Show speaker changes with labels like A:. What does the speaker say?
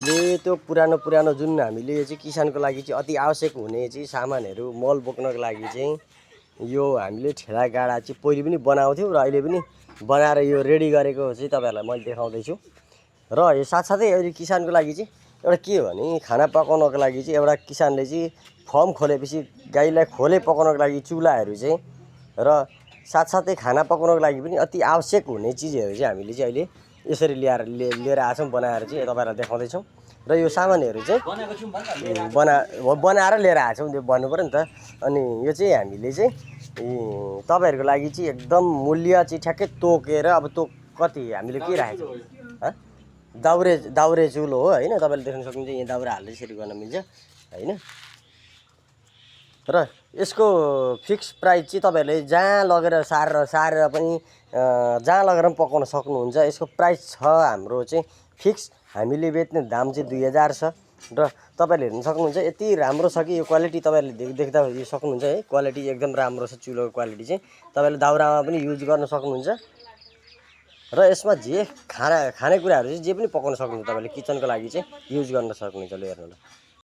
A: त्यो पुरानो जुन हामीले चाहिँ किसानको लागि चाहिँ अति आवश्यक हुने चाहिँ सामानहरू मल बोक्नको लागि चाहिँ यो हामीले ठेला गाडा चाहिँ पहिले पनि बनाउँथ्यौँ र अहिले पनि बनाएर यो रेडी गरेको चाहिँ तपाईँहरूलाई मैले देखाउँदैछु। र यो साथसाथै अहिले किसानको लागि चाहिँ एउटा के हो भने खाना पकाउनको लागि चाहिँ एउटा किसानले चाहिँ फर्म खोलेपछि गाईलाई खोले पकाउनको लागि चुल्हाहरू चाहिँ र साथसाथै खाना पकाउनको लागि पनि अति आवश्यक हुने चिजहरू चाहिँ हामीले चाहिँ अहिले यसरी लिएर आछौँ, बनाएर चाहिँ तपाईँहरूलाई देखाउँदैछौँ। र यो सामानहरू चाहिँ बनाएर लिएर आछौँ, त्यो भन्नु पऱ्यो नि त। अनि यो चाहिँ हामीले चाहिँ तपाईँहरूको लागि चाहिँ एकदम मूल्य चाहिँ ठ्याक्कै तोकेर अब कति हामीले के राखेको छ दाउरे चुलो हो होइन, तपाईँले देख्न सक्नुहुन्छ। यहाँ दाउरा हाल्दै यसरी गर्न मिल्छ होइन। र यसको फिक्स प्राइस चाहिँ तपाईँहरूले जहाँ लगेर सारेर पनि जहाँ लगेर पनि पकाउन सक्नुहुन्छ। यसको प्राइस छ हाम्रो चाहिँ फिक्स, हामीले बेच्ने दाम चाहिँ 2000 छ। र तपाईँले हेर्न सक्नुहुन्छ यति राम्रो छ कि यो क्वालिटी तपाईँहरूले देख्दा सक्नुहुन्छ है। क्वालिटी एकदम राम्रो छ, चुलोको क्वालिटी चाहिँ तपाईँले दाउरामा पनि युज गर्न सक्नुहुन्छ। र यसमा जे खानेकुराहरू चाहिँ जे पनि पकाउन सक्नुहुन्छ, तपाईँले किचनको लागि चाहिँ युज गर्न सक्नुहुन्छ। ल हेर्नु ल।